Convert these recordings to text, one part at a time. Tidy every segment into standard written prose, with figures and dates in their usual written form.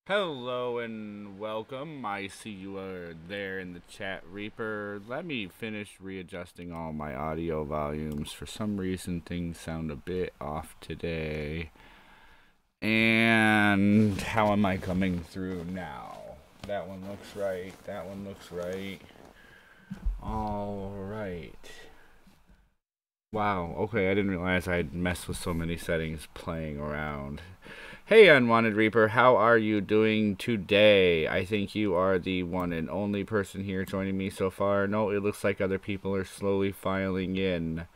Hello and welcome. I see you are there in the chat, Reaper. Let me finish readjusting all my audio volumes. For some reason, things sound a bit off today. And how am I coming through now? That one looks right. That one looks right. All right. Wow, okay, I didn't realize I'd messed with so many settings playing around. Hey, Unwanted Reaper, how are you doing today? I think you are the one and only person here joining me so far. No, it looks like other people are slowly filing in.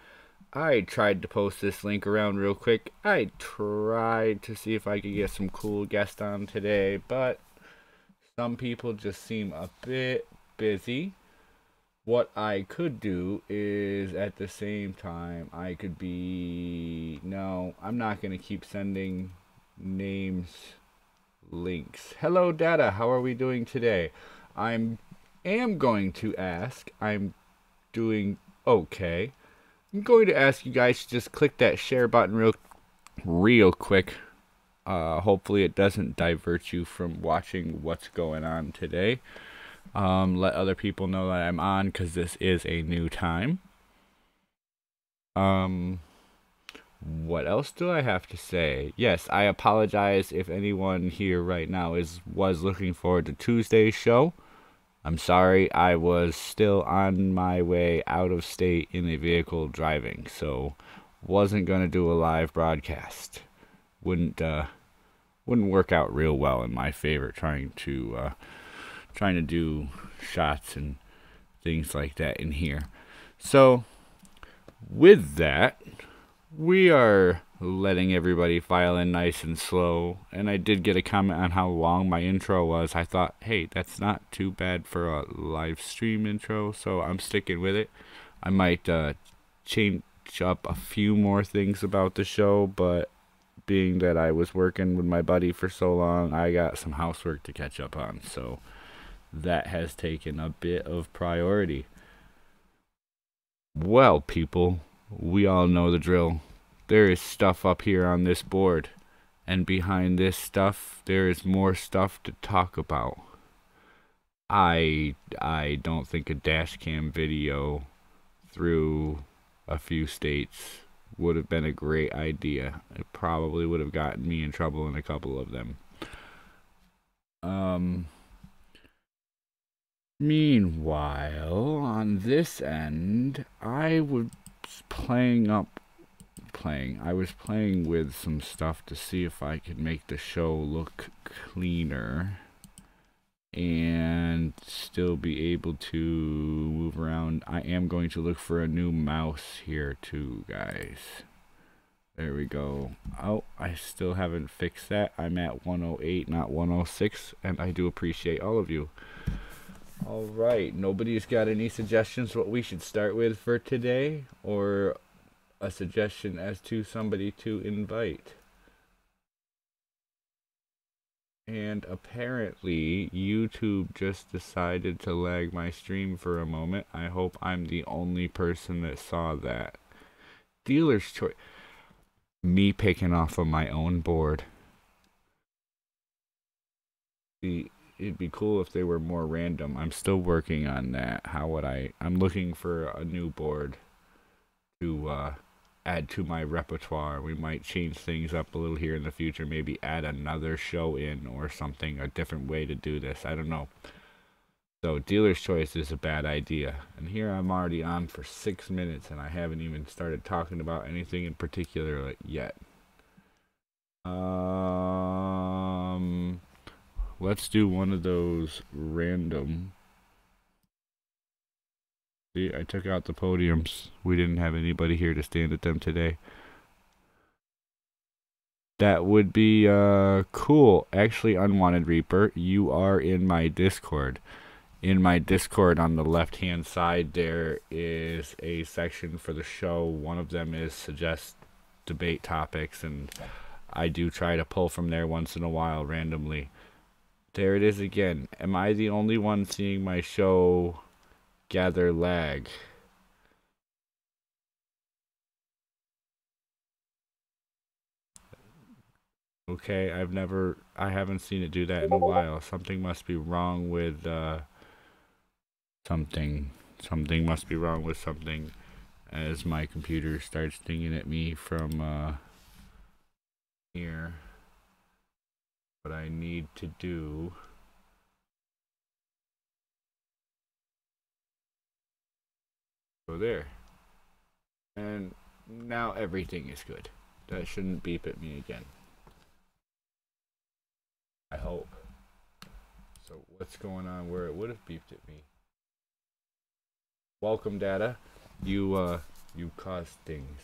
I tried to post this link around real quick. I tried to see if I could get some cool guests on today, but some people just seem a bit busy. What I could do is, at the same time, I could be... No, I'm not going to keep sending names links. Hello, Data. How are we doing today? I am going to ask. I'm doing okay. I'm going to ask you guys to just click that share button real quick. Hopefully it doesn't divert you from watching what's going on today. Let other people know that I'm on, because this is a new time. What else do I have to say? Yes, I apologize if anyone here right now was looking forward to Tuesday's show. I'm sorry, I was still on my way out of state in a vehicle driving, so wasn't gonna do a live broadcast. Wouldn't work out real well in my favor trying to do shots and things like that in here. So, with that, we are letting everybody file in nice and slow. And I did get a comment on how long my intro was. I thought, hey, that's not too bad for a live stream intro, so I'm sticking with it. I might change up a few more things about the show, but being that I was working with my buddy for so long, I got some housework to catch up on, so that has taken a bit of priority. Well, people, we all know the drill. There is stuff up here on this board, and behind this stuff, there is more stuff to talk about. I don't think a dash cam video through a few states would have been a great idea. It probably would have gotten me in trouble in a couple of them. Meanwhile, on this end, I was playing with some stuff to see if I could make the show look cleaner and still be able to move around. I am going to look for a new mouse here too, guys. There we go. Oh, I still haven't fixed that. I'm at 108, not 106, and I do appreciate all of you. Alright, nobody's got any suggestions what we should start with for today, or a suggestion as to somebody to invite? And apparently YouTube just decided to lag my stream for a moment. I hope I'm the only person that saw that. Dealer's choice. Me picking off of my own board. It'd be cool if they were more random. I'm still working on that. I'm looking for a new board to add to my repertoire. We might change things up a little here in the future. Maybe add another show in or something. A different way to do this. I don't know. So dealer's choice is a bad idea. And here I'm already on for 6 minutes and I haven't even started talking about anything in particular yet. Let's do one of those random. See, I took out the podiums. We didn't have anybody here to stand at them today. That would be cool. Actually, Unwanted Reaper, you are in my Discord. In my Discord on the left-hand side, there is a section for the show. One of them is suggest debate topics, and I do try to pull from there once in a while randomly. There it is again. Am I the only one seeing my show gather lag? Okay, I haven't seen it do that in a while. Something must be wrong with, something. Something must be wrong with something as my computer starts dinging at me from, here. What I need to do... Go there. And now everything is good. That shouldn't beep at me again. I hope. So what's going on where it would have beeped at me? Welcome, data. You caused things.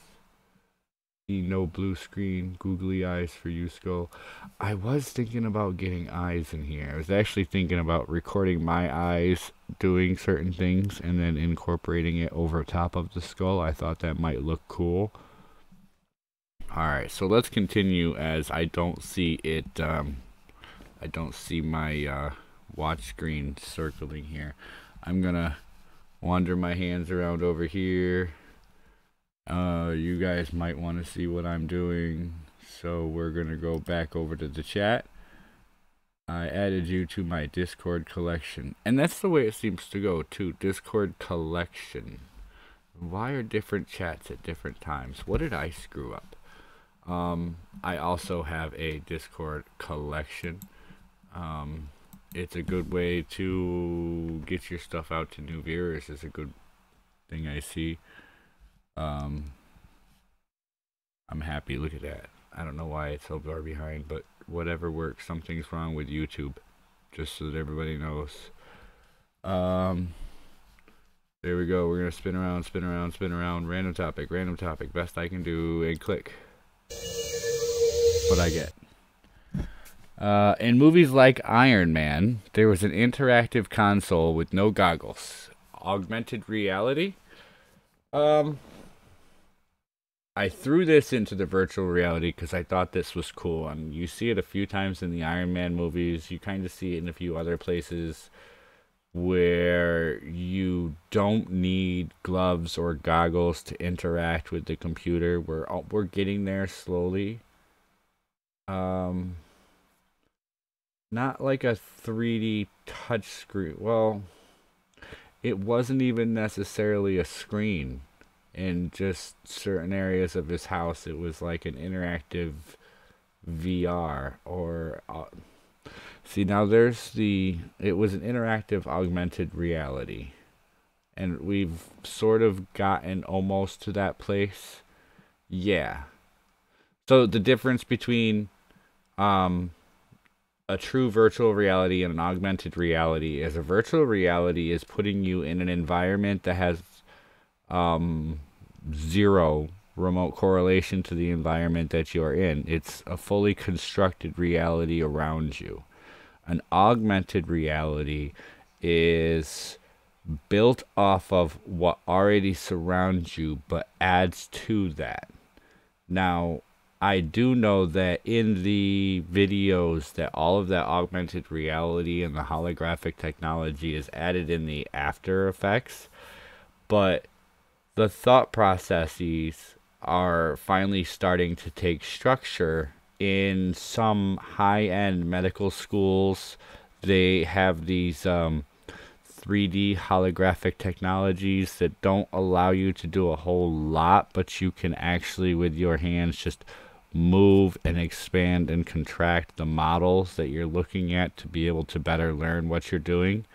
No blue screen, googly eyes for you, Skull. I was thinking about getting eyes in here. I was actually thinking about recording my eyes doing certain things and then incorporating it over top of the skull. I thought that might look cool. Alright, so let's continue as I don't see it, I don't see my watch screen circling here. I'm gonna wander my hands around over here. You guys might want to see what I'm doing, so we're gonna go back over to the chat. I added you to my Discord collection, and that's the way it seems to go too. Discord collection. Why are different chats at different times? What did I screw up? I also have a Discord collection. It's a good way to get your stuff out to new viewers. Is a good thing I see. I'm happy. Look at that. I don't know why it's so far behind, but whatever works. Something's wrong with YouTube, just so that everybody knows. There we go. We're gonna spin around, spin around, spin around. Random topic, best I can do, and click. What I get. In movies like Iron Man, there was an interactive console with no goggles. Augmented reality? I threw this into the virtual reality because I thought this was cool. You see it a few times in the Iron Man movies. You kind of see it in a few other places where you don't need gloves or goggles to interact with the computer. We're getting there slowly. Not like a 3D touchscreen. Well, it wasn't even necessarily a screen. In just certain areas of his house, it was like an interactive VR or see, now there's it was an interactive augmented reality, and we've sort of gotten almost to that place. Yeah. So the difference between a true virtual reality and an augmented reality is a virtual reality is putting you in an environment that has zero remote correlation to the environment that you're in. It's a fully constructed reality around you. An augmented reality is built off of what already surrounds you, but adds to that. Now, I do know that in the videos that all of that augmented reality and the holographic technology is added in the After Effects, but the thought processes are finally starting to take structure in some high-end medical schools. They have these 3D holographic technologies that don't allow you to do a whole lot, but you can actually, with your hands, just move and expand and contract the models that you're looking at to be able to better learn what you're doing.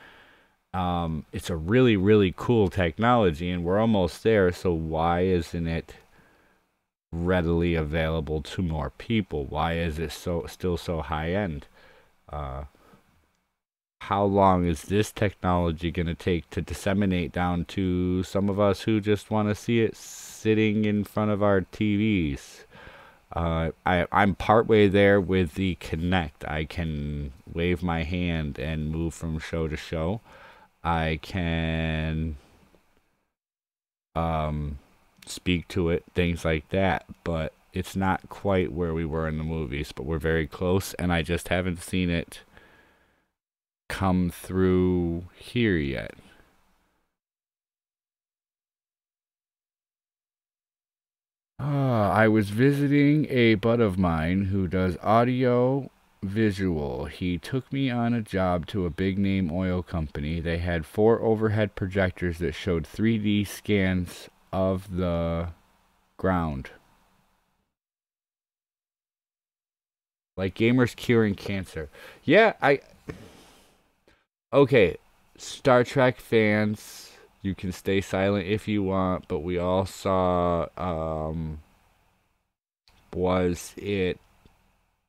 It's a really, really cool technology, and we're almost there, so why isn't it readily available to more people? Why is it still so high-end? How long is this technology going to take to disseminate down to some of us who just want to see it sitting in front of our TVs? I'm partway there with the Kinect. I can wave my hand and move from show to show. I can speak to it, things like that, but it's not quite where we were in the movies, but we're very close, and I just haven't seen it come through here yet. I was visiting a bud of mine who does audio visual. He took me on a job to a big name oil company. They had 4 overhead projectors that showed 3D scans of the ground. Like gamers curing cancer. Yeah, okay, Star Trek fans, you can stay silent if you want, but we all saw, was it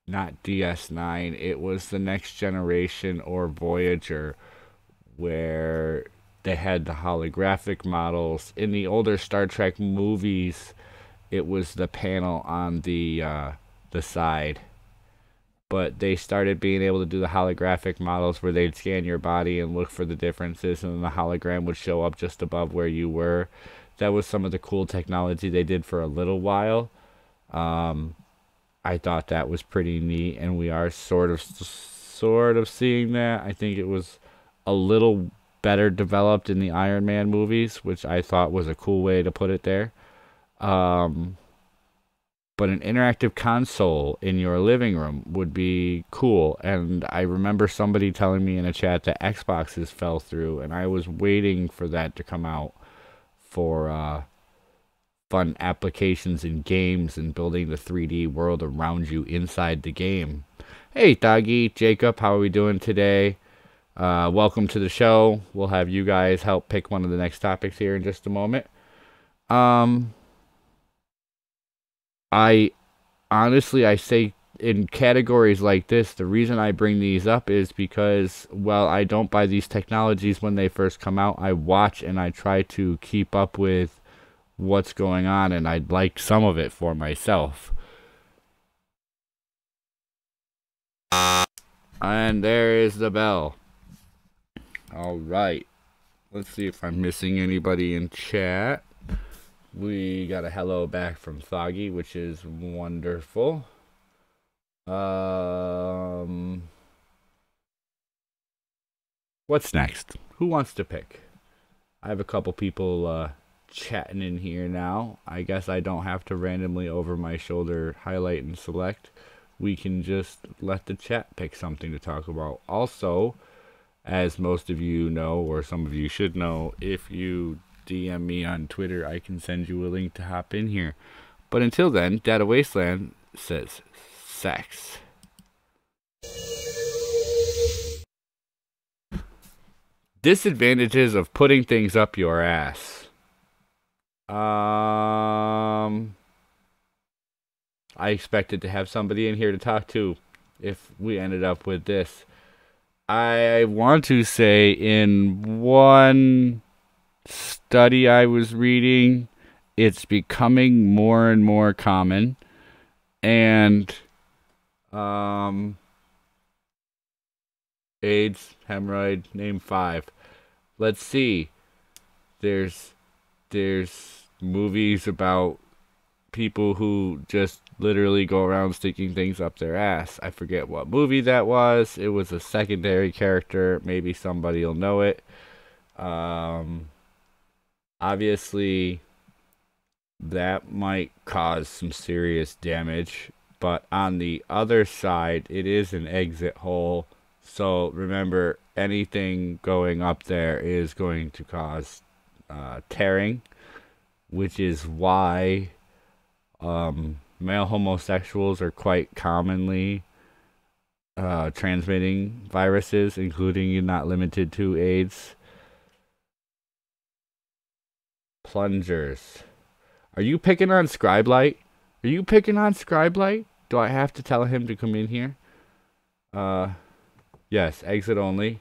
not DS9, it was the Next Generation or Voyager, where they had the holographic models. In the older Star Trek movies, it was the panel on the side. But they started being able to do the holographic models where they'd scan your body and look for the differences, and then the hologram would show up just above where you were. That was some of the cool technology they did for a little while. I thought that was pretty neat, and we are sort of seeing that. I think it was a little better developed in the Iron Man movies, which I thought was a cool way to put it there. But an interactive console in your living room would be cool. And I remember somebody telling me in a chat that Xboxes fell through, and I was waiting for that to come out for fun applications in games and building the 3D world around you inside the game. Hey, Doggy, Jacob, how are we doing today? Welcome to the show. We'll have you guys help pick one of the next topics here in just a moment. I say in categories like this, the reason I bring these up is because, while I don't buy these technologies when they first come out, I watch and I try to keep up with what's going on, and I'd like some of it for myself. And there is the bell. All right. Let's see if I'm missing anybody in chat. We got a hello back from Thoggy, which is wonderful. What's next? Who wants to pick? I have a couple people chatting in here now. I guess I don't have to randomly over my shoulder highlight and select. We can just let the chat pick something to talk about. Also, as most of you know, or some of you should know, if you DM me on Twitter, I can send you a link to hop in here. But until then, Data Wasteland says sex. Disadvantages of putting things up your ass. I expected to have somebody in here to talk to if we ended up with this. I want to say in one study I was reading, it's becoming more and more common, and AIDS, hemorrhoid, name 5. Let's see. There's movies about people who just literally go around sticking things up their ass. I forget what movie that was. It was a secondary character. Maybe somebody will know it. Obviously, that might cause some serious damage, but on the other side, it is an exit hole. So remember, anything going up there is going to cause tearing, which is why male homosexuals are quite commonly transmitting viruses, including and not limited to AIDS. Plungers. Are you picking on Scribelight? Are you picking on Scribelight? Do I have to tell him to come in here? Yes, exit only.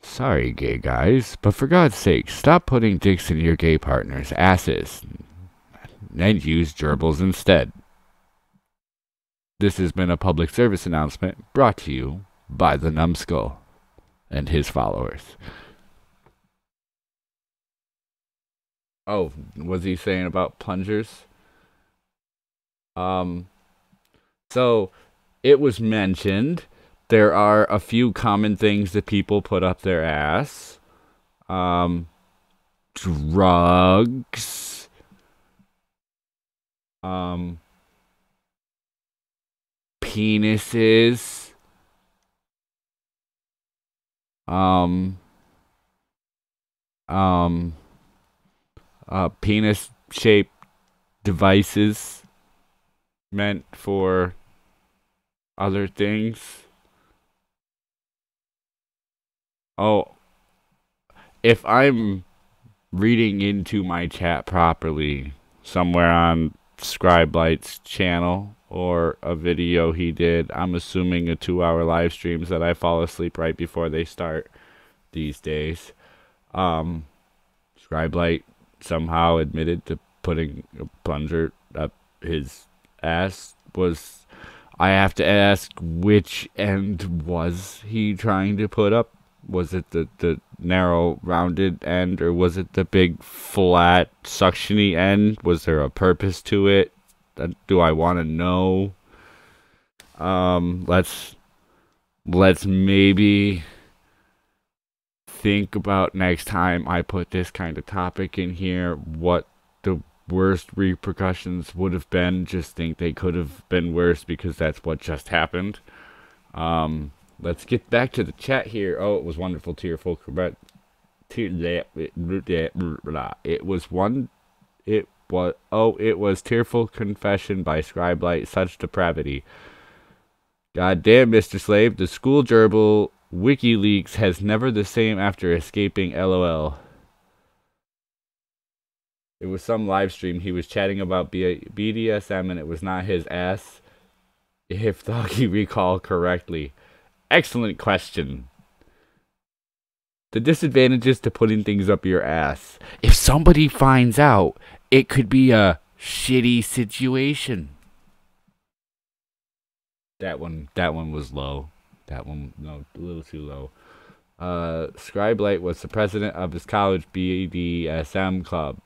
Sorry, gay guys, but for God's sake, stop putting dicks in your gay partner's asses and use gerbils instead. This has been a public service announcement brought to you by the NumbedSkull and his followers. Oh, was he saying about plungers? So it was mentioned there are a few common things that people put up their ass. drugs, penises, um, penis-shaped devices meant for other things. Oh, if I'm reading into my chat properly, somewhere on Scribelight's channel or a video he did, I'm assuming a 2-hour live streams that I fall asleep right before they start these days. Scribelight somehow admitted to putting a plunger up his ass. Was I have to ask, which end was he trying to put up? Was it the narrow rounded end, or was it the big flat suctiony end? Was there a purpose to it? Do I want to know? Let's maybe think about next time I put this kind of topic in here, what the worst repercussions would have been. Just think they could have been worse because that's what just happened. Let's get back to the chat here. Oh, it was wonderful, tearful. It was tearful confession by Scribelight. Such depravity. Goddamn, Mr. Slave. The school gerbil WikiLeaks has never the same after escaping LOL. It was some live stream. He was chatting about BDSM and it was not his ass. If Doggy recall correctly. Excellent question. The disadvantages to putting things up your ass. If somebody finds out, it could be a shitty situation. That one was low. That one, no, a little too low. Scribelight was the president of his college BDSM club.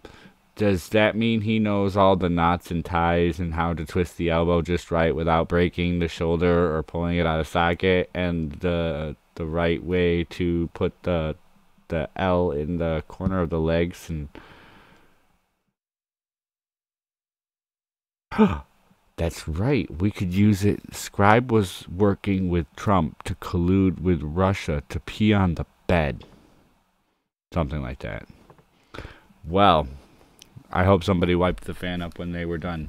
Does that mean he knows all the knots and ties and how to twist the elbow just right without breaking the shoulder or pulling it out of socket, and the right way to put the L in the corner of the legs? And that's right, we could use it. Scribe was working with Trump to collude with Russia to pee on the bed. Something like that. Well, I hope somebody wiped the fan up when they were done.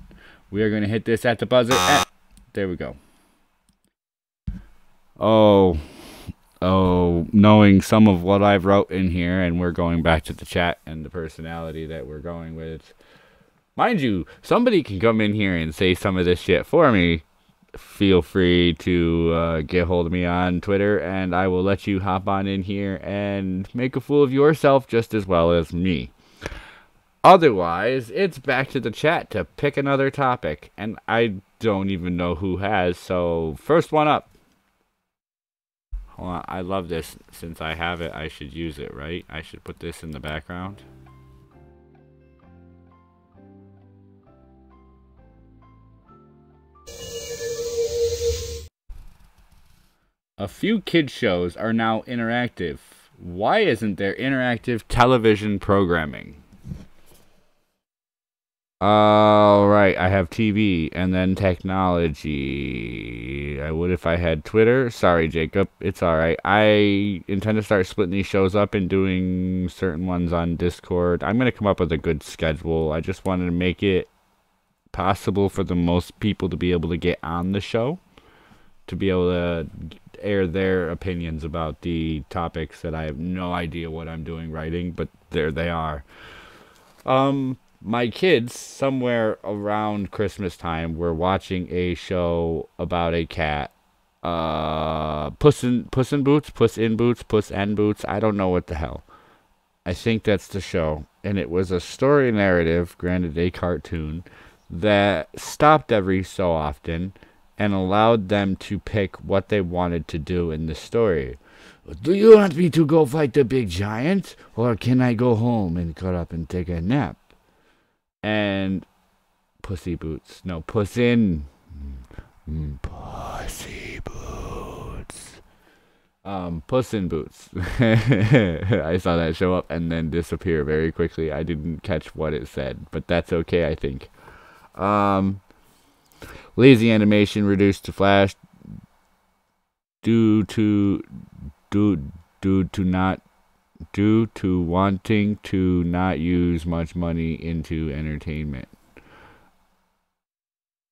We are going to hit this at the buzzer. There we go. Oh, knowing some of what I've wrote in here, and we're going back to the chat and the personality that we're going with. Mind you, somebody can come in here and say some of this shit for me. Feel free to get hold of me on Twitter, and I will let you hop on in here and make a fool of yourself just as well as me. Otherwise, it's back to the chat to pick another topic, and I don't even know who has, so first one up. Hold on, I love this. Since I have it, I should use it, right? I should put this in the background. A few kids shows are now interactive. Why isn't there interactive television programming? Alright, I have TV, and then technology. I would if I had Twitter. Sorry, Jacob. It's alright. I intend to start splitting these shows up and doing certain ones on Discord. I'm going to come up with a good schedule. I just wanted to make it possible for the most people to be able to get on the show, to be able to air their opinions about the topics that I have no idea what I'm doing writing, but there they are. My kids, somewhere around Christmas time, were watching a show about a cat. Puss in Boots, Puss in Boots, Puss in Boots. I don't know what the hell. I think that's the show. And it was a story narrative, granted a cartoon, that stopped every so often and allowed them to pick what they wanted to do in the story. Do you want me to go fight the big giant? Or can I go home and cut up and take a nap? And Pussy Boots. No, Puss in. Pussy Boots. Puss in Boots. I saw that show up and then disappear very quickly. I didn't catch what it said, but that's okay, I think. Lazy animation reduced to Flash due to wanting to not use much money into entertainment.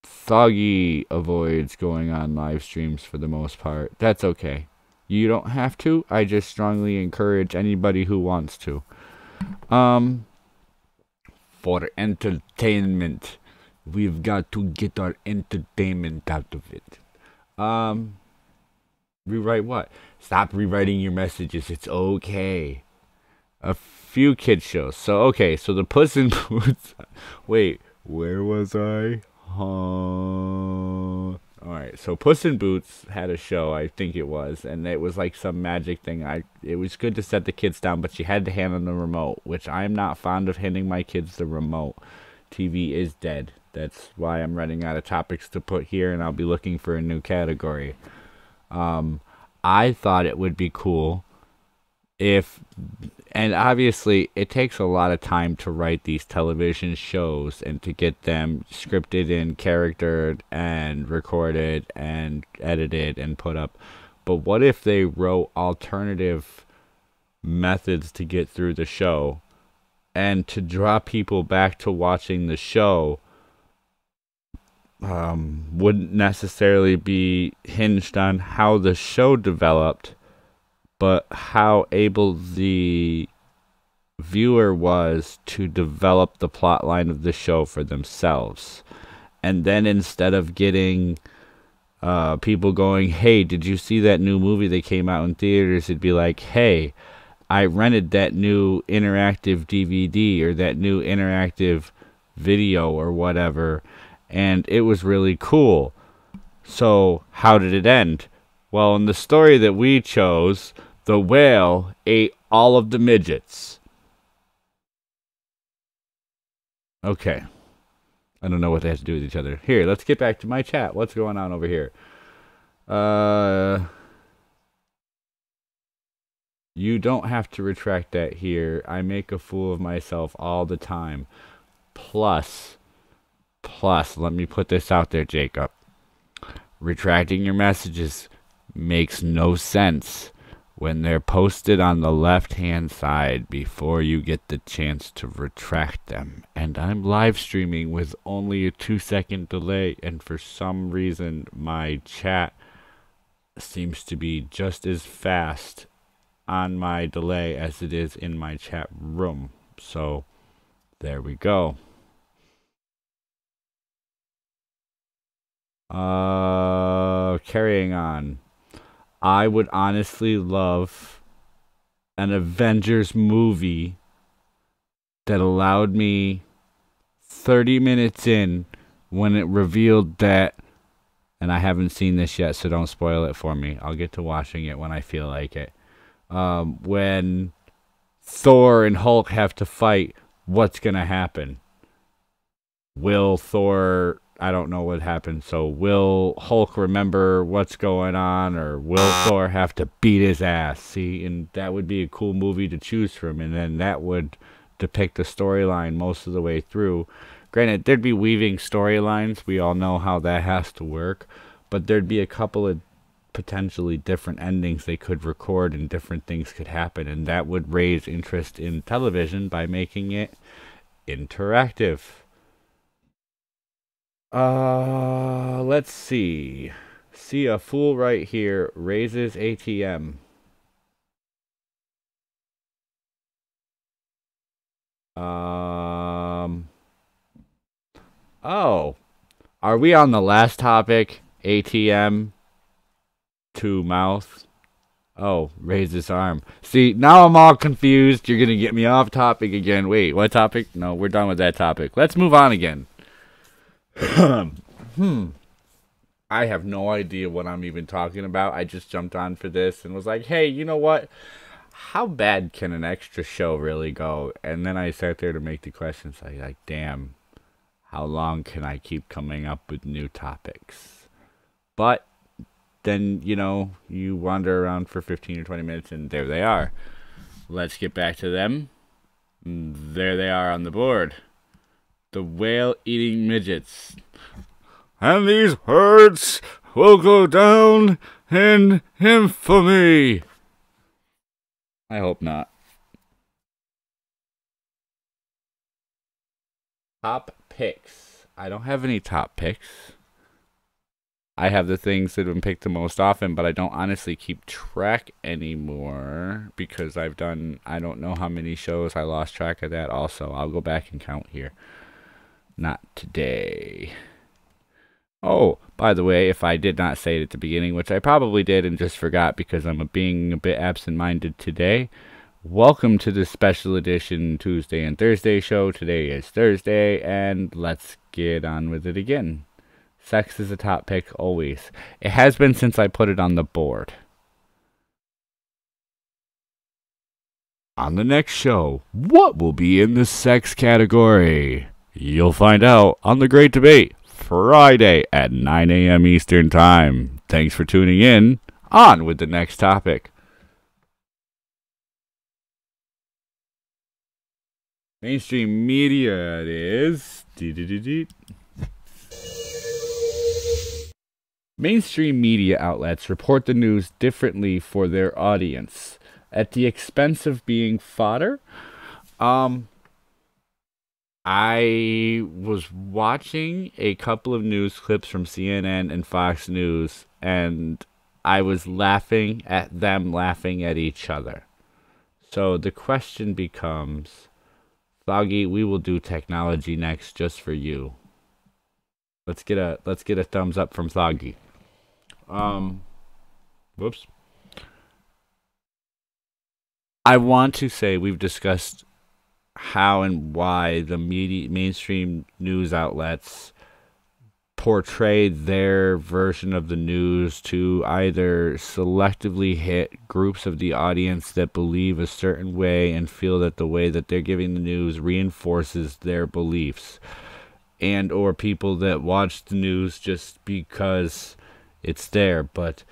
Soggy avoids going on live streams for the most part. That's okay. You don't have to. I just strongly encourage anybody who wants to. For entertainment. We've got to get our entertainment out of it. Rewrite what? Stop rewriting your messages. It's okay. A few kids shows. So, okay. So the Puss in Boots. Wait. Where was I? Alright, so Puss in Boots had a show, I think it was, and it was like some magic thing. It was good to set the kids down, but you had to hand them the remote, which I'm not fond of handing my kids the remote. TV is dead. That's why I'm running out of topics to put here, and I'll be looking for a new category. I thought it would be cool if, and obviously it takes a lot of time to write these television shows and to get them scripted and charactered and recorded and edited and put up. But what if they wrote alternative methods to get through the show and to draw people back to watching the show? Wouldn't necessarily be hinged on how the show developed, but how able the viewer was to develop the plot line of the show for themselves. And then instead of getting people going, hey, did you see that new movie that came out in theaters? It'd be like, hey, I rented that new interactive DVD or that new interactive video or whatever, and it was really cool. So how did it end? Well, in the story that we chose, the whale ate all of the midgets. Okay. I don't know what they have to do with each other. Here, let's get back to my chat. What's going on over here? You don't have to retract that here. I make a fool of myself all the time. Plus, let me put this out there, Jacob. Retracting your messages makes no sense when they're posted on the left-hand side before you get the chance to retract them. And I'm live streaming with only a 2-second delay, and for some reason my chat seems to be just as fast on my delay as it is in my chat room. So there we go. Carrying on. I would honestly love an Avengers movie that allowed me 30 minutes in when it revealed that, and I haven't seen this yet, so don't spoil it for me. I'll get to watching it when I feel like it. When Thor and Hulk have to fight, what's going to happen? Will Thor... I don't know what happened. So will Hulk remember what's going on, or will Thor have to beat his ass? See, and that would be a cool movie to choose from, and then that would depict the storyline most of the way through. Granted, there'd be weaving storylines. We all know how that has to work, but there'd be a couple of potentially different endings they could record, and different things could happen, and that would raise interest in television by making it interactive. Let's see. See a fool right here raises ATM. Oh. Are we on the last topic? ATM to mouth. Oh, raise his arm. See, now I'm all confused. You're gonna get me off topic again. Wait, what topic? No, we're done with that topic. Let's move on again. I have no idea what I'm even talking about. I just jumped on for this and was like, hey, you know what? How bad can an extra show really go? And then I sat there to make the questions. Like, damn, how long can I keep coming up with new topics? But then, you know, you wander around for 15 or 20 minutes, and there they are. Let's get back to them. There they are on the board. The whale-eating midgets. And these words will go down in infamy. I hope not. Top picks. I don't have any top picks. I have the things that have been picked the most often, but I don't honestly keep track anymore because I've done, I don't know how many shows. I lost track of that also. I'll go back and count here. Not today. Oh, by the way, if I did not say it at the beginning, which I probably did and just forgot because I'm being a bit absent-minded today, welcome to the special edition Tuesday and Thursday show. Today is Thursday, and let's get on with it again. Sex is a top pick always. It has been since I put it on the board. On the next show, what will be in the sex category? You'll find out on The Great Debate, Friday at 9 a.m. Eastern Time. Thanks for tuning in. On with the next topic. Mainstream media, it is. Mainstream media outlets report the news differently for their audience, at the expense of being fodder. I was watching a couple of news clips from CNN and Fox News, and I was laughing at them laughing at each other. So the question becomes, Foggy, we will do technology next just for you. Let's get a thumbs up from Foggy. Whoops. I want to say we've discussed how and why the mainstream news outlets portray their version of the news to either selectively hit groups of the audience that believe a certain way and feel that the way that they're giving the news reinforces their beliefs, and or people that watch the news just because it's there. But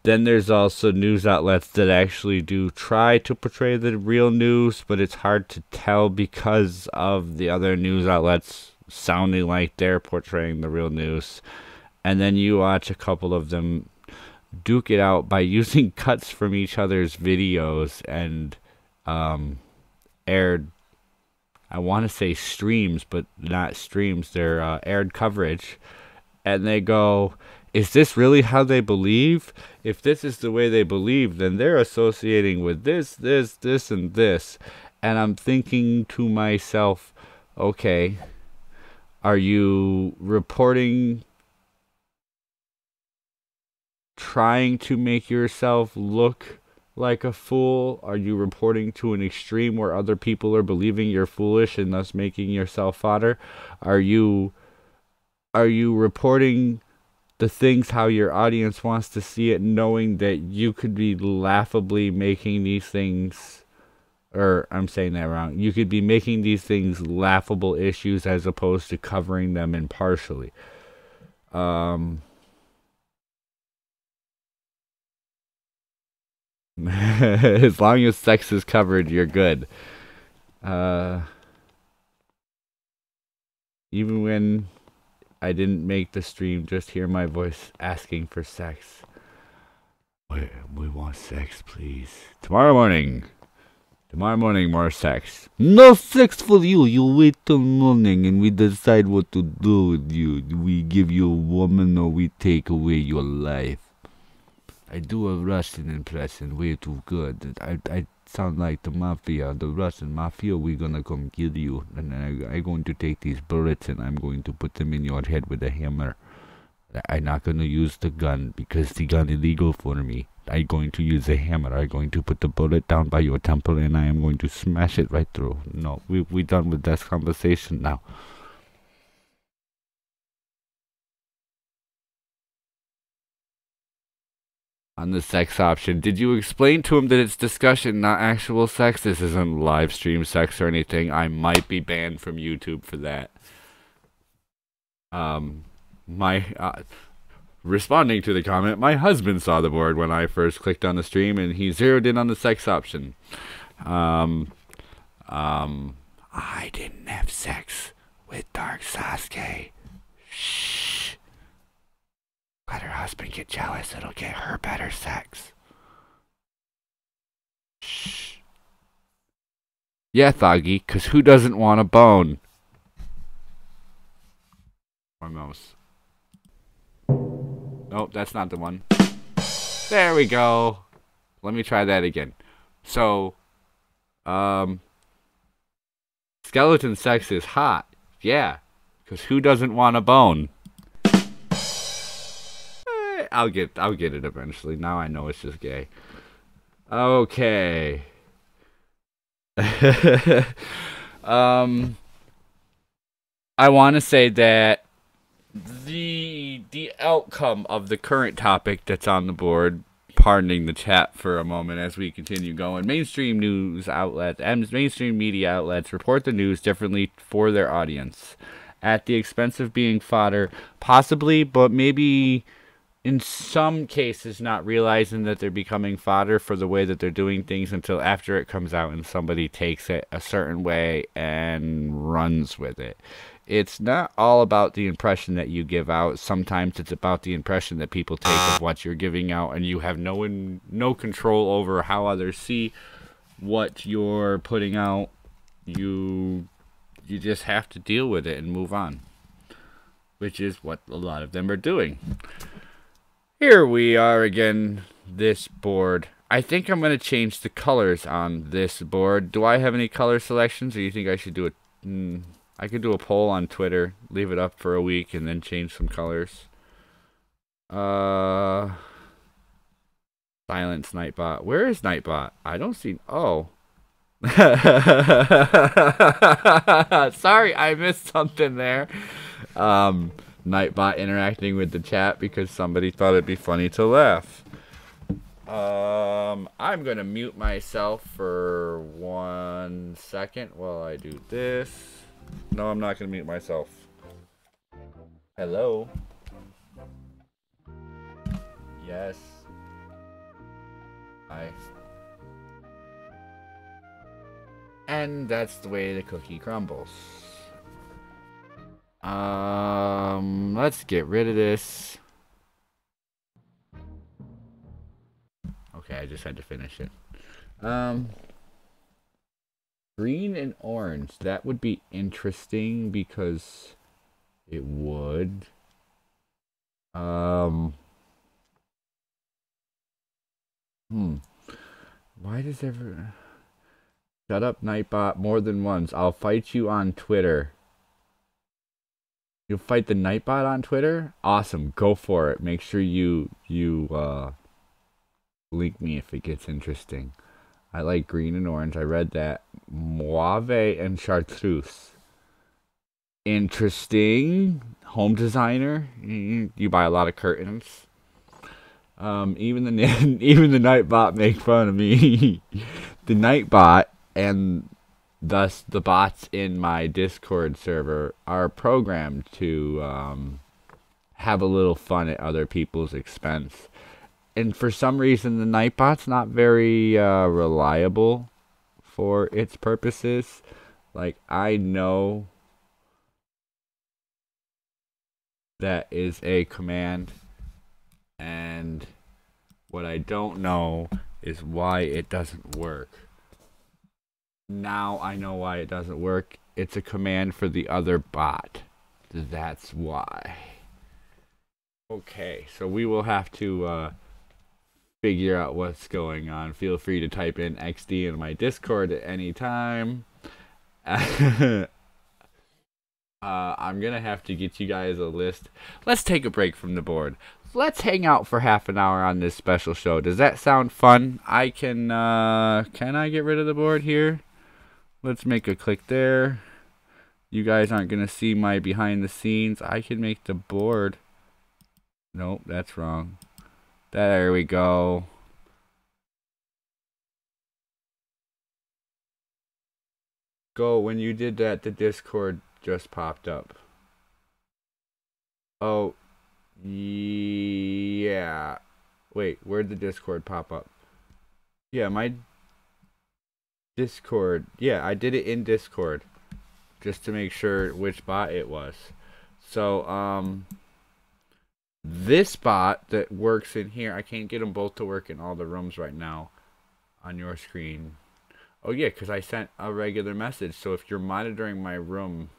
then there's also news outlets that actually do try to portray the real news, but it's hard to tell because of the other news outlets sounding like they're portraying the real news. And then you watch a couple of them duke it out by using cuts from each other's videos and aired, I want to say streams, but not streams, they're aired coverage. And they go, is this really how they believe? If this is the way they believe, then they're associating with this, and this. And I'm thinking to myself, okay, are you reporting, trying to make yourself look like a fool? Are you reporting to an extreme where other people are believing you're foolish and thus making yourself fodder? Are you reporting the things how your audience wants to see it, knowing that you could be laughably making these things, or I'm saying that wrong, you could be making these things laughable issues as opposed to covering them impartially? As long as sex is covered, you're good. Even when I didn't make the stream, just hear my voice asking for sex. We want sex, please. Tomorrow morning, more sex. No sex for you. You wait till morning and we decide what to do with you. Do we give you a woman or we take away your life? I do a Russian impression way too good. I sound like the mafia, the Russian mafia. We're gonna come kill you, and I'm going to take these bullets and I'm going to put them in your head with a hammer. I'm not gonna use the gun because the gun is illegal for me. I'm going to use a hammer. I'm going to put the bullet down by your temple and I am going to smash it right through. No, we done with this conversation now. On the sex option, did you explain to him that it's discussion, not actual sex? This isn't live stream sex or anything. I might be banned from YouTube for that. Responding to the comment, my husband saw the board when I first clicked on the stream, and he zeroed in on the sex option. I didn't have sex with Dark Sasuke. Shh. Let her husband get jealous. It'll get her better sex. Shh. Yeah, Thoggy, because who doesn't want a bone? My mouse. Nope, that's not the one. There we go. Let me try that again. So, skeleton sex is hot. Yeah, because who doesn't want a bone? I'll get it eventually. Now I know it's just gay. Okay. I want to say that the outcome of the current topic that's on the board, pardoning the chat for a moment as we continue going, mainstream news outlets and mainstream media outlets report the news differently for their audience, at the expense of being fodder, possibly, but maybe in some cases not realizing that they're becoming fodder for the way that they're doing things until after it comes out and somebody takes it a certain way and runs with it. It's not all about the impression that you give out. Sometimes it's about the impression that people take of what you're giving out, and you have no control over how others see what you're putting out. You just have to deal with it and move on, which is what a lot of them are doing. Here we are again, this board. I think I'm going to change the colors on this board. Do I have any color selections, or do you think I should do it? I could do a poll on Twitter, leave it up for a week, and then change some colors. Silence Nightbot. Where is Nightbot? I don't see... Oh. Sorry, I missed something there. Nightbot interacting with the chat because somebody thought it'd be funny to laugh. I'm going to mute myself for 1 second while I do this. No, I'm not going to mute myself. Hello? Yes. Hi. And that's the way the cookie crumbles. Let's get rid of this. Okay, I just had to finish it. Green and orange. That would be interesting because it would. Why does ever... Shut up, Nightbot, more than once. I'll fight you on Twitter. You'll fight the Nightbot on Twitter? Awesome, go for it. Make sure you link me if it gets interesting. I like green and orange. I read that. Mauve and chartreuse. Interesting. Home designer. You buy a lot of curtains. Even the Nightbot make fun of me. The Nightbot and thus the bots in my Discord server are programmed to have a little fun at other people's expense. And for some reason, the Nightbot's not very reliable for its purposes. Like, I know that is a command, and what I don't know is why it doesn't work. Now I know why it doesn't work. It's a command for the other bot. That's why. Okay, so we will have to figure out what's going on. Feel free to type in XD in my Discord at any time. I'm gonna have to get you guys a list. Let's take a break from the board. Let's hang out for half an hour on this special show. Does that sound fun? I can I get rid of the board here? Let's make a click there. You guys aren't gonna see my behind the scenes. I can make the board. Nope, that's wrong. There we go. Go, when you did that, the Discord just popped up. Oh, Yeah. Wait, where'd the Discord pop up? Yeah, my Discord. Yeah, I did it in Discord just to make sure which bot it was. So, this bot that works in here, I can't get them both to work in all the rooms right now on your screen. Oh, yeah, because I sent a regular message. So if you're monitoring my room,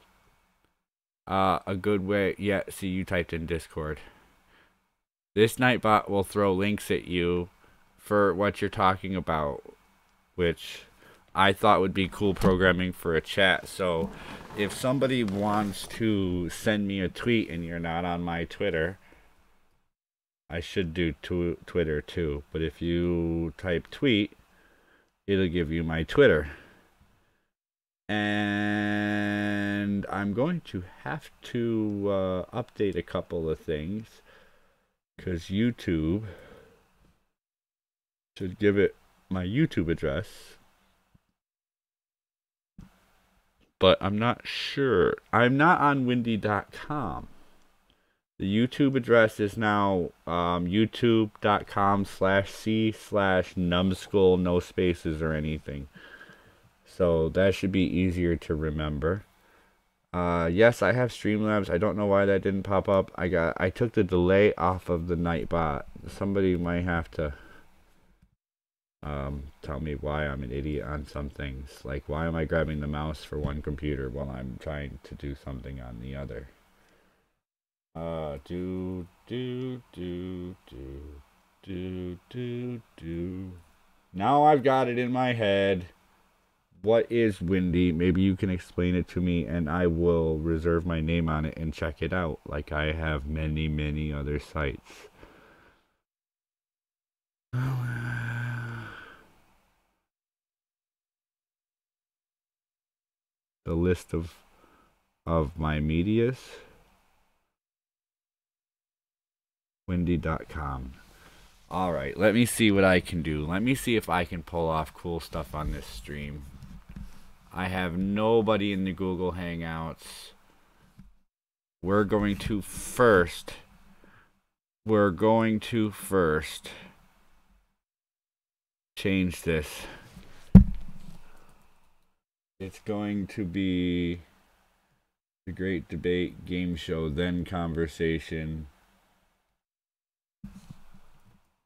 a good way... Yeah, see, you typed in Discord. This Nightbot will throw links at you for what you're talking about, which I thought would be cool programming for a chat. So if somebody wants to send me a tweet and you're not on my Twitter, I should do Twitter too. But if you type tweet, it'll give you my Twitter. And I'm going to have to update a couple of things, because YouTube should give it my YouTube address. But I'm not sure. I'm not on windy.com. The YouTube address is now youtube.com/c/NumbedSkull, no spaces or anything. So that should be easier to remember. Yes, I have Streamlabs. I don't know why that didn't pop up. I took the delay off of the Nightbot. Somebody might have to tell me why I'm an idiot on some things. Like, why am I grabbing the mouse for one computer while I'm trying to do something on the other? Now I've got it in my head. What is Windy? Maybe you can explain it to me, and I will reserve my name on it and check it out, like I have many, many other sites. The list of my medias. Windy.com. Alright, let me see what I can do. Let me see if I can pull off cool stuff on this stream. I have nobody in the Google Hangouts. We're going to first change this. It's going to be the Great Debate Game Show, then Conversation.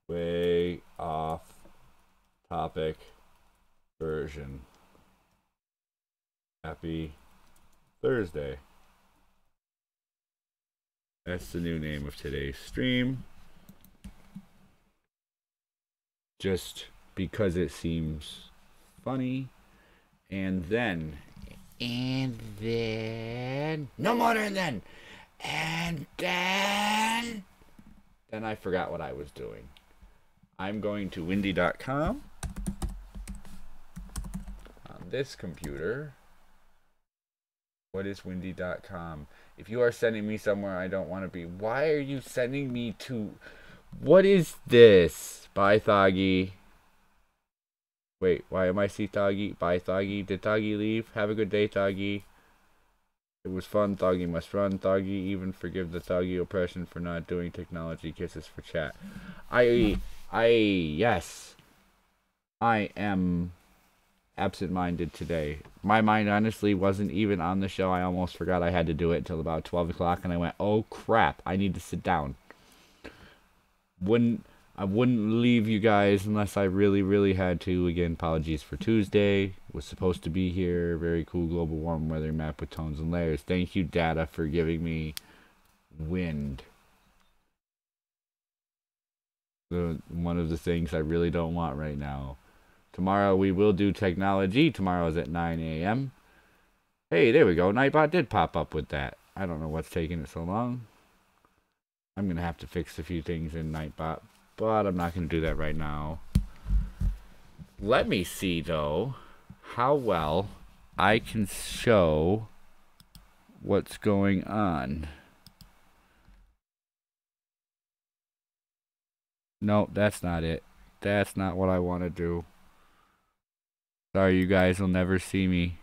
Way off topic version. Happy Thursday. That's the new name of today's stream. Just because it seems funny. And then no more than then. And then I forgot what I was doing. I'm going to windy.com on this computer. What is windy.com? If you are sending me somewhere I don't want to be, why are you sending me to... What is this? Bye, Thoggy. Wait, why am I see Thoggy? Bye, Thoggy. Did Thoggy leave? Have a good day, Thoggy. It was fun. Thoggy must run. Thoggy, even forgive the Thoggy oppression for not doing technology kisses for chat. Yes. I am absent-minded today. My mind honestly wasn't even on the show. I almost forgot I had to do it until about 12 o'clock, and I went, oh crap, I need to sit down. I wouldn't leave you guys unless I really, really had to. Again, apologies for Tuesday. Was supposed to be here. Very cool global warm weather map with tones and layers. Thank you, Data, for giving me wind. One of the things I really don't want right now. Tomorrow we will do technology. Tomorrow is at 9 a.m. Hey, there we go. Nightbot did pop up with that. I don't know what's taking it so long. I'm going to have to fix a few things in Nightbot, but I'm not going to do that right now. Let me see, though, how well I can show what's going on. No, that's not it. That's not what I want to do. Sorry, you guys will never see me.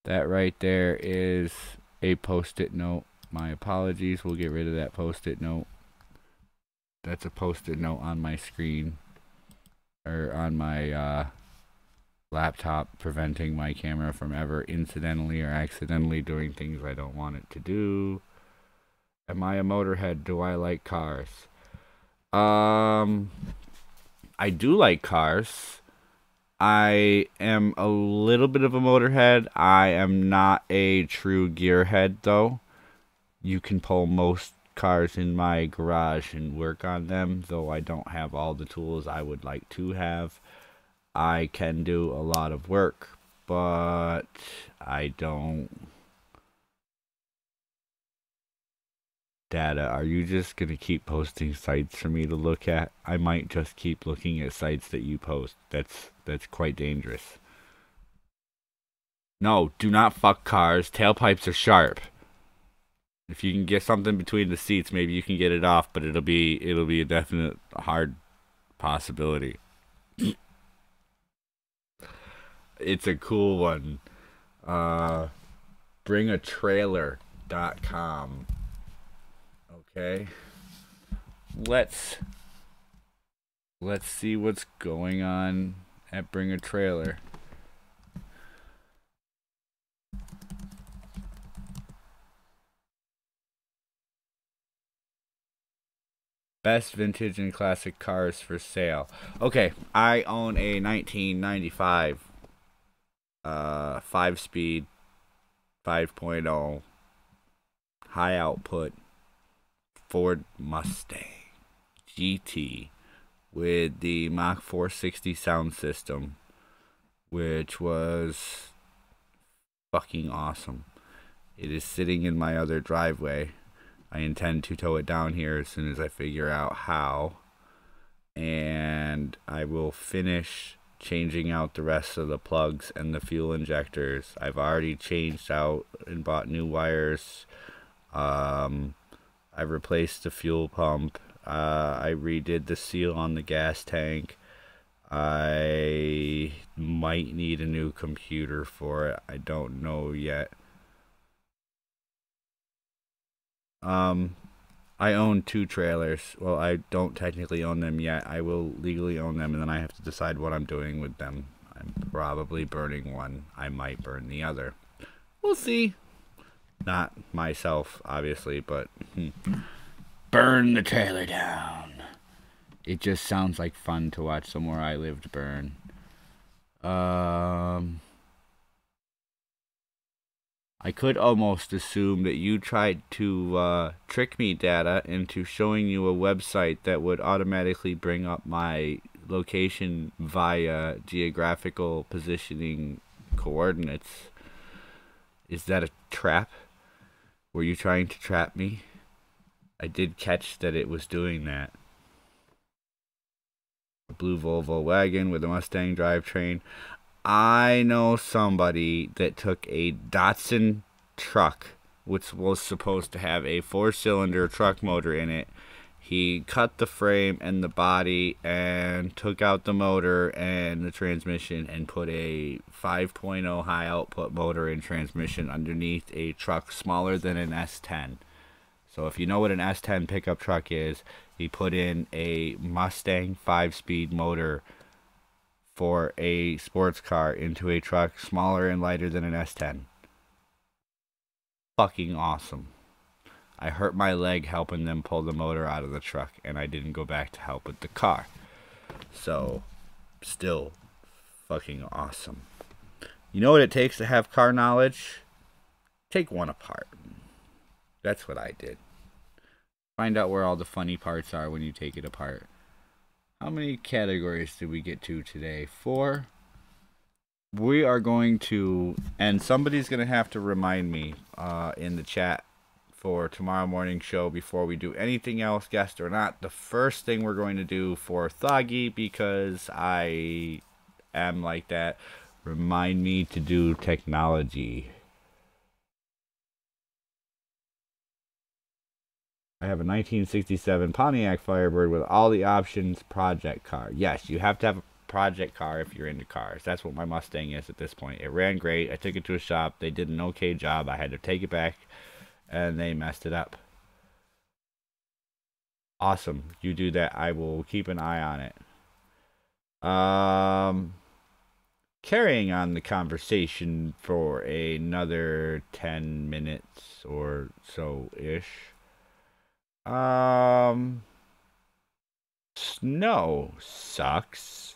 That right there is a post-it note. My apologies. We'll get rid of that post-it note. That's a post-it note on my screen. Or on my laptop, preventing my camera from ever incidentally or accidentally doing things I don't want it to do. Am I a motorhead? Do I like cars? I do like cars. I am a little bit of a motorhead. I am not a true gearhead, though. You can pull most cars in my garage and work on them, though I don't have all the tools I would like to have. I can do a lot of work, but I don't. Data, are you just going to keep posting sites for me to look at? I might just keep looking at sites that you post. That's quite dangerous. No, do not fuck cars. Tailpipes are sharp. If you can get something between the seats, maybe you can get it off, but it'll be a definite hard possibility. It's a cool one. Bringatrailer.com. Okay. Let's see what's going on at Bring a Trailer. Best vintage and classic cars for sale. Okay, I own a 1995 5-speed 5.0 high output Ford Mustang GT with the Mach 460 sound system, which was fucking awesome. It is sitting in my other driveway. I intend to tow it down here as soon as I figure out how, and I will finish changing out the rest of the plugs and the fuel injectors. I've already changed out and bought new wires. I replaced the fuel pump. I redid the seal on the gas tank. I might need a new computer for it. I don't know yet. I own 2 trailers. Well, I don't technically own them yet. I will legally own them, and then I have to decide what I'm doing with them. I'm probably burning one. I might burn the other. We'll see. Not myself, obviously, but burn the trailer down. It just sounds like fun to watch somewhere I lived burn. I could almost assume that you tried to trick me, Data, into showing you a website that would automatically bring up my location via geographical positioning coordinates. Is that a trap? Were you trying to trap me? I did catch that it was doing that. A blue Volvo wagon with a Mustang drivetrain. I know somebody that took a Datsun truck, which was supposed to have a 4-cylinder truck motor in it. He cut the frame and the body and took out the motor and the transmission and put a 5.0 high output motor and transmission underneath a truck smaller than an S10. So if you know what an S10 pickup truck is, he put in a Mustang 5-speed motor for a sports car into a truck smaller and lighter than an S10. Fucking awesome. I hurt my leg helping them pull the motor out of the truck, and I didn't go back to help with the car. So, still fucking awesome. You know what it takes to have car knowledge? Take one apart. That's what I did. Find out where all the funny parts are when you take it apart. How many categories did we get to today? 4. We are going to, and somebody's going to have to remind me in the chat for tomorrow morning show before we do anything else, guest or not. The first thing we're going to do for Thoggy, because I am like that, remind me to do technology. I have a 1967 Pontiac Firebird with all the options project car. Yes, you have to have project car if you're into cars. That's what my Mustang is at this point. It ran great. I took it to a shop. They did an okay job. I had to take it back, and they messed it up. Awesome. You do that. I will keep an eye on it. Carrying on the conversation for another 10 minutes or so-ish. Snow sucks.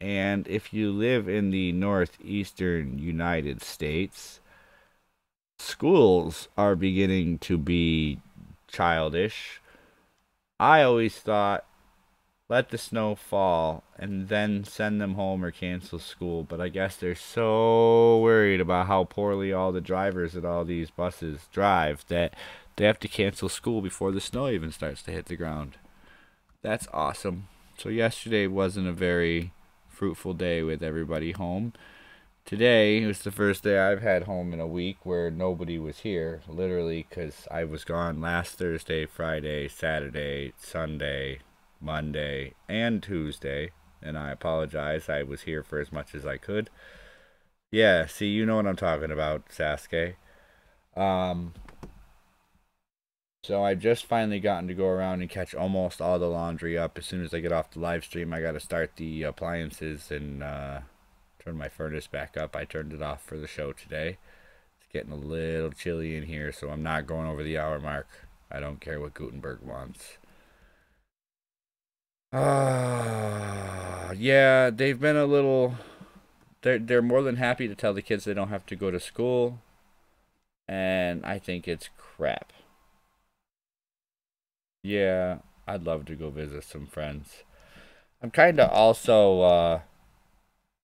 And if you live in the northeastern United States, schools are beginning to be childish. I always thought, let the snow fall and then send them home or cancel school. But I guess they're so worried about how poorly all the drivers at all these buses drive that they have to cancel school before the snow even starts to hit the ground. That's awesome. So yesterday wasn't a very fruitful day with everybody home. Today was the first day I've had home in a week where nobody was here, literally, because I was gone last Thursday, Friday, Saturday, Sunday, Monday, and Tuesday, and I apologize. I was here for as much as I could. Yeah, see, you know what I'm talking about, Sasuke. So I've just finally gotten to go around and catch almost all the laundry up. As soon as I get off the live stream, I got to start the appliances and turn my furnace back up. I turned it off for the show today. It's getting a little chilly in here, so I'm not going over the hour mark. I don't care what Gutenberg wants. Yeah, they've been a little... They're more than happy to tell the kids they don't have to go to school. And I think it's crap. Yeah, I'd love to go visit some friends. I'm kind of also...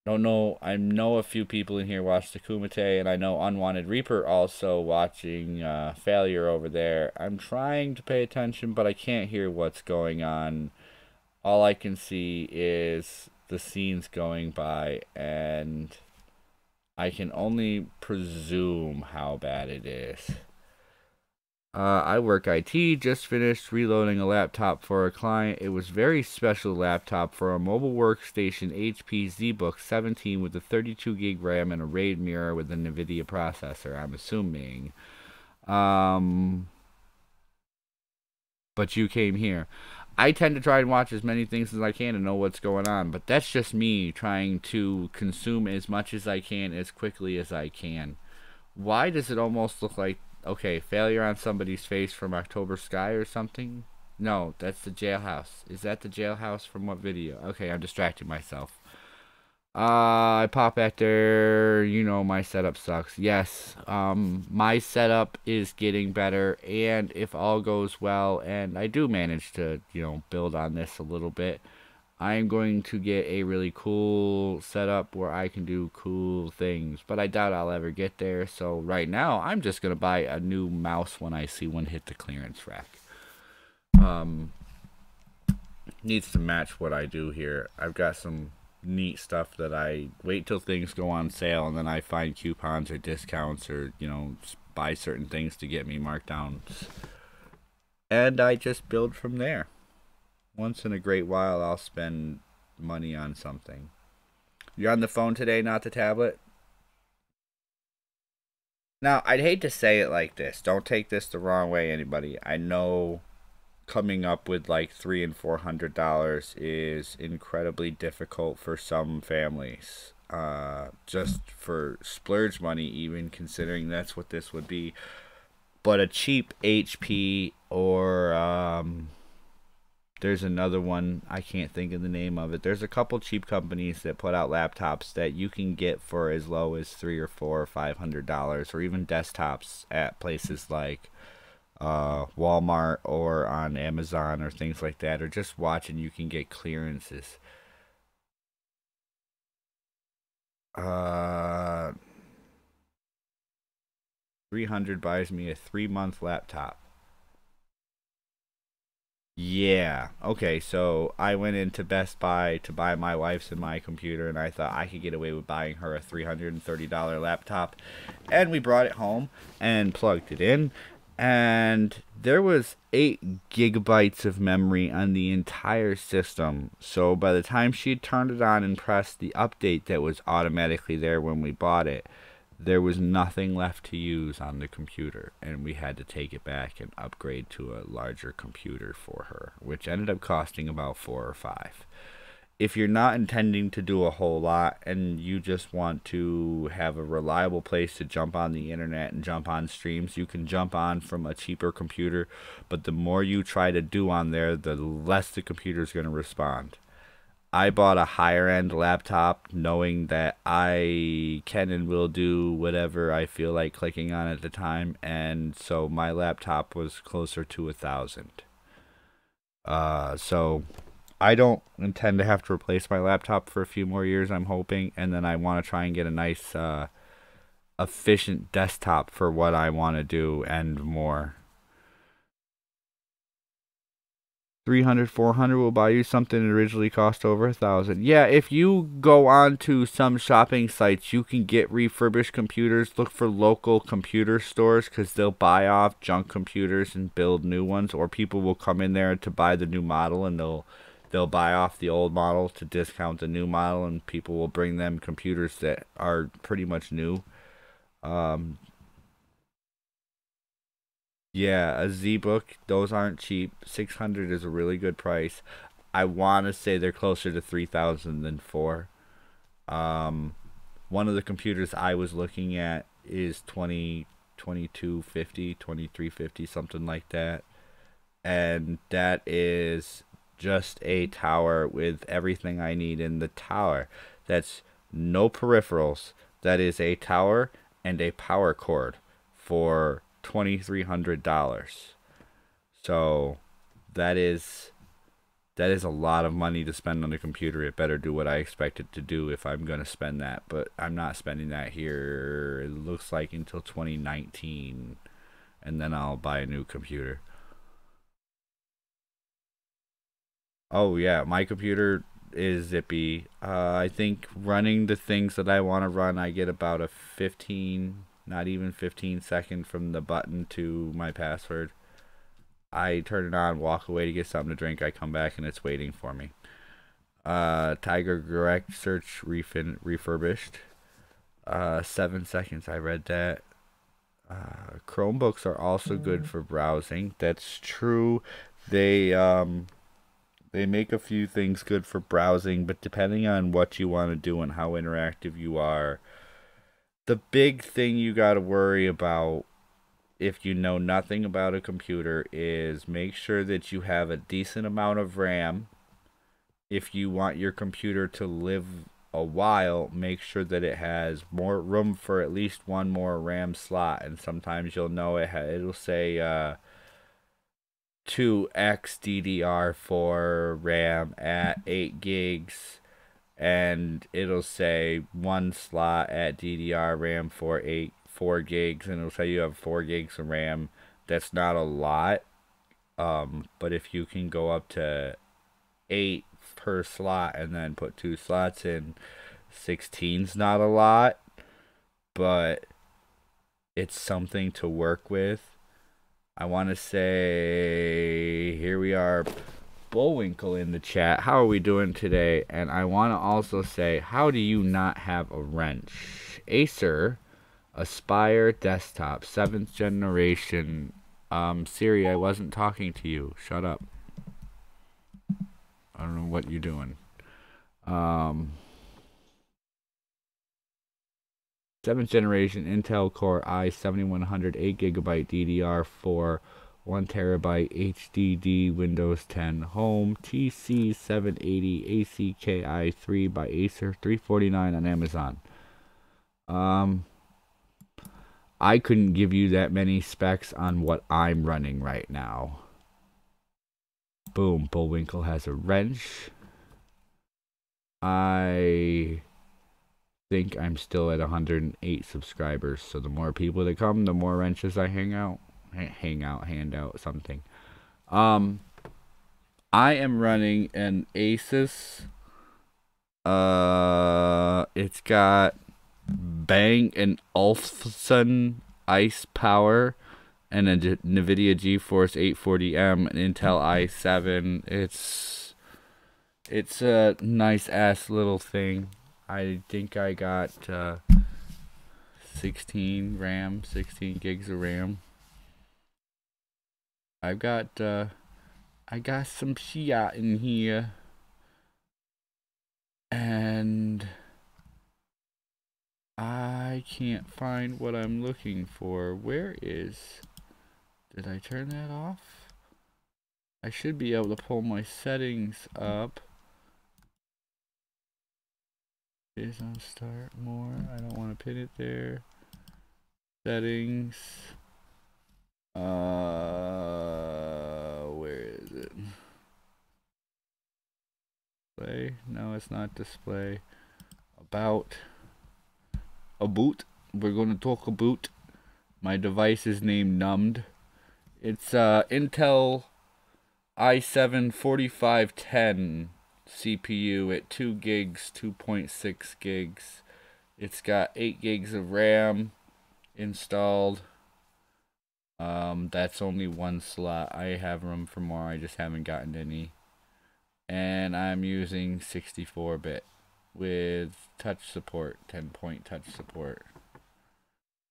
don't know. I know a few people in here watch the Kumite, and I know Unwanted Reaper also watching Failure over there. I'm trying to pay attention, but I can't hear what's going on. All I can see is the scenes going by, and I can only presume how bad it is. I work IT, just finished reloading a laptop for a client. It was a very special laptop for a mobile workstation HP ZBook 17 with a 32 gig RAM and a RAID mirror with a NVIDIA processor, I'm assuming. But you came here. I tend to try and watch as many things as I can and know what's going on, but that's just me trying to consume as much as I can as quickly as I can. Why does it almost look like... Okay, failure on somebody's face from October Sky or something? No, that's the jailhouse. Is that the jailhouse from what video? Okay, I'm distracting myself. I pop back there. You know my setup sucks. Yes, my setup is getting better, and if all goes well, and I do manage to, build on this a little bit, I am going to get a really cool setup where I can do cool things, but I doubt I'll ever get there. So right now, I'm just going to buy a new mouse when I see one hit the clearance rack. Needs to match what I do here. I've got some neat stuff that I wait till things go on sale, and then I find coupons or discounts or, buy certain things to get me markdowns. And I just build from there. Once in a great while, I'll spend money on something. You're on the phone today, not the tablet? Now, I'd hate to say it like this. Don't take this the wrong way, anybody. I know coming up with like $300 and $400 is incredibly difficult for some families. Just for splurge money, even considering that's what this would be. But a cheap HP or... there's another one, I can't think of the name of it. There's a couple cheap companies that put out laptops that you can get for as low as $300 or $400 or $500, or even desktops at places like Walmart or on Amazon or things like that, or just watching you can get clearances. $300 buys me a 3-month laptop. Yeah. Okay, so I went into Best Buy to buy my wife's and my computer, and I thought I could get away with buying her a $330 laptop. And we brought it home and plugged it in. and there was 8 gigabytes of memory on the entire system. So by the time she turned it on and pressed the update that was automatically there when we bought it, there was nothing left to use on the computer, and we had to take it back and upgrade to a larger computer for her, which ended up costing about 4 or 5. If you're not intending to do a whole lot and you just want to have a reliable place to jump on the internet and jump on streams, you can jump on from a cheaper computer, but the more you try to do on there, the less the computer's going to respond. I bought a higher end laptop knowing that I can and will do whatever I feel like clicking on at the time, and so my laptop was closer to 1,000. So I don't intend to have to replace my laptop for a few more years, I'm hoping, and then I want to try and get a nice efficient desktop for what I want to do and more. 300, 400 will buy you something that originally cost over 1,000. Yeah, if you go on to some shopping sites, you can get refurbished computers. Look for local computer stores because they'll buy off junk computers and build new ones, or people will come in there to buy the new model and they'll buy off the old model to discount the new model, and people will bring them computers that are pretty much new. Yeah, a Z-Book, those aren't cheap. 600 is a really good price. I want to say they're closer to 3,000 than 4. One of the computers I was looking at is 2250, 2350, something like that. And that is just a tower with everything I need in the tower. That's no peripherals. That is a tower and a power cord for $2,300. So that is a lot of money to spend on a computer. It better do what I expect it to do if I'm going to spend that, but I'm not spending that here. It looks like until 2019, and then I'll buy a new computer. Oh yeah, my computer is zippy. I think running the things that I want to run, I get about a 15, not even 15-second from the button to my password. I turn it on, walk away to get something to drink. I come back and it's waiting for me. Tiger Direct search refurbished. 7 seconds. I read that. Chromebooks are also good for browsing. That's true. They make a few things good for browsing, but depending on what you want to do and how interactive you are, the big thing you got to worry about if you know nothing about a computer is make sure that you have a decent amount of RAM. If you want your computer to live a while, make sure that it has more room for at least one more RAM slot. And sometimes you'll know it'll say 2x DDR4 RAM at 8 gigs. And it'll say one slot at DDR RAM for 4 gigs, and it'll say you have 4 gigs of RAM. That's not a lot, but if you can go up to 8 per slot and then put 2 slots in, 16's not a lot, but it's something to work with. I want to say, here we are, Bullwinkle in the chat. How are we doing today? And I want to also say, how do you not have a wrench? Acer Aspire desktop 7th generation. Siri, I wasn't talking to you. Shut up. I don't know what you're doing. 7th generation Intel Core i7100 8GB DDR4 1TB HDD Windows 10 Home TC780 ACKi3 by Acer, $349 on Amazon. I couldn't give you that many specs on what I'm running right now. Boom, Bullwinkle has a wrench. I think I'm still at 108 subscribers, so the more people that come, the more wrenches I hand out something. I am running an Asus. It's got Bang & Olufsen Ice Power and a NVIDIA GeForce 840M, an Intel i7. It's a nice ass little thing. I think I got 16 RAM, 16 gigs of RAM. I got some shit in here, and I can't find what I'm looking for. Where is... Did I turn that off? I should be able to pull my settings up. Is on start more. I don't want to pin it there. Settings. Where is it? Display? No, it's not display. About. We're going to talk about. My device is named Numbed. It's Intel i7 4510 CPU at 2 gigs, 2.6 gigs. It's got 8 gigs of RAM installed. That's only one slot. I have room for more. I just haven't gotten any. And I'm using 64-bit with touch support, 10-point touch support.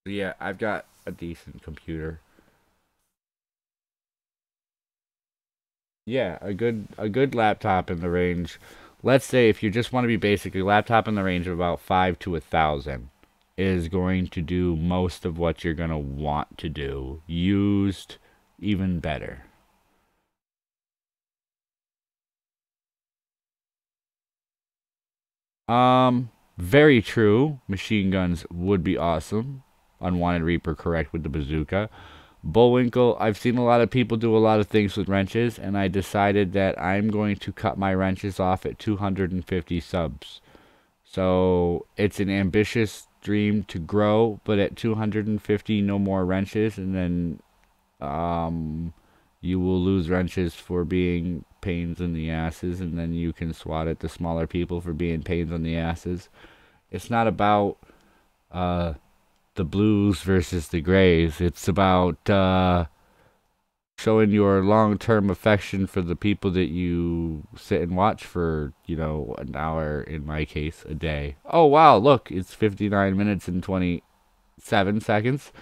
So yeah, I've got a decent computer. Yeah, a good laptop in the range. Let's say if you just want to be basic, a laptop in the range of about 5 to 1,000 is going to do most of what you're going to want to do. Used, even better. Very true. Machine guns would be awesome. Unwanted Reaper correct with the bazooka. Bullwinkle, I've seen a lot of people do a lot of things with wrenches, and I decided that I'm going to cut my wrenches off at 250 subs. So it's an ambitious dream to grow, but at 250, no more wrenches, and then you will lose wrenches for being pains in the asses, and then you can swat at the smaller people for being pains in the asses. It's not about the blues versus the grays. It's about showing your long-term affection for the people that you sit and watch for, you know, an hour, in my case, a day. Oh, wow, look, it's 59 minutes and 27 seconds.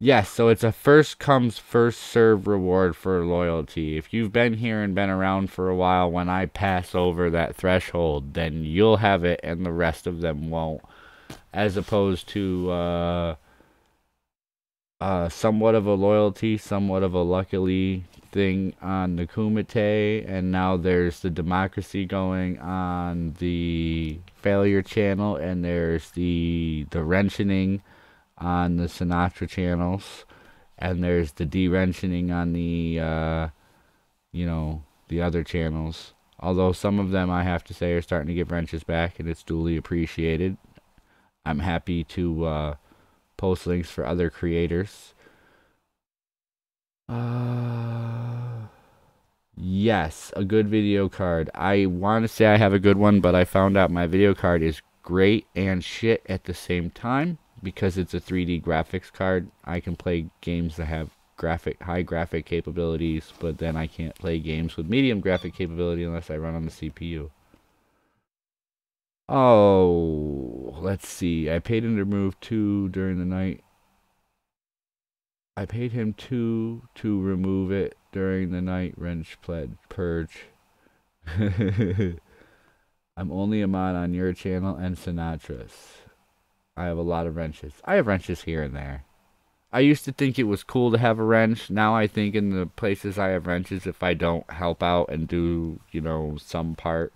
Yes, so it's a first comes, first serve reward for loyalty. If you've been here and been around for a while, when I pass over that threshold, then you'll have it and the rest of them won't. As opposed to somewhat of a loyalty, somewhat of a luckily thing on the Kumite, and now there's the democracy going on the failure channel, and there's the wrenching on the Sinatra channels, and there's the de-wrenching on the you know, the other channels. Although some of them, I have to say, are starting to give wrenches back, and it's duly appreciated. I'm happy to post links for other creators. Yes, a good video card. I want to say I have a good one, but I found out my video card is great and shit at the same time because it's a 3D graphics card. I can play games that have high graphic capabilities, but then I can't play games with medium graphic capability unless I run on the CPU. Oh, let's see. I paid him to remove 2 during the night. I paid him 2 to remove it during the night wrench purge. I'm only a mod on your channel and Sinatra's. I have a lot of wrenches. I have wrenches here and there. I used to think it was cool to have a wrench. Now I think in the places I have wrenches, if I don't help out and do, you know, some part...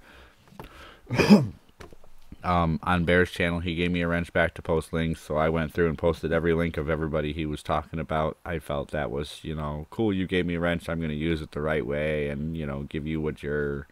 on Bear's channel, he gave me a wrench back to post links, so I went through and posted every link of everybody he was talking about. I felt that was, you know, cool, you gave me a wrench, I'm going to use it the right way, and, you know, give you what you're...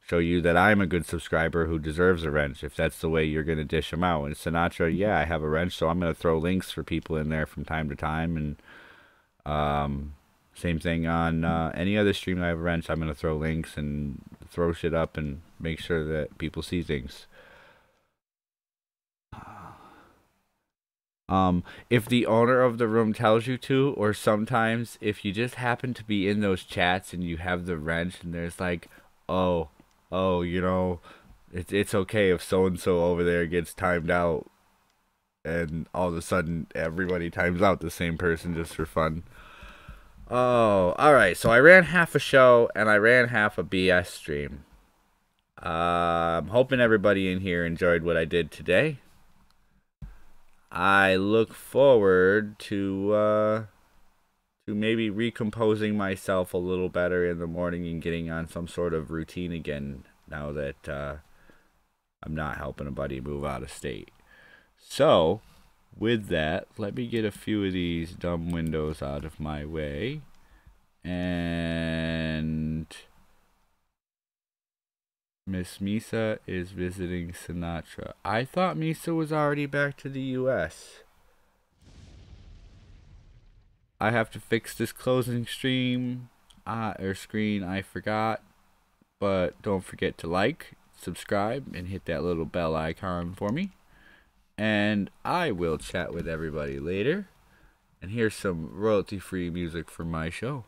show you that I'm a good subscriber who deserves a wrench, if that's the way you're going to dish them out. And Sinatra, yeah, I have a wrench, so I'm going to throw links for people in there from time to time, and, same thing on any other stream that I have a wrench, I'm going to throw links and throw shit up and make sure that people see things. If the owner of the room tells you to, or sometimes if you just happen to be in those chats and you have the wrench and there's like, oh, you know, it's okay if so and so over there gets timed out, and all of a sudden everybody times out the same person just for fun. Oh, all right. So I ran half a show and I ran half a BS stream. I'm hoping everybody in here enjoyed what I did today. I look forward to maybe recomposing myself a little better in the morning and getting on some sort of routine again now that I'm not helping a buddy move out of state. So, with that, let me get a few of these dumb windows out of my way. And Miss Misa is visiting Sinatra. I thought Misa was already back to the US. I have to fix this closing stream or screen. I forgot. But don't forget to like, subscribe, and hit that little bell icon for me. And I will chat with everybody later. And here's some royalty-free music for my show.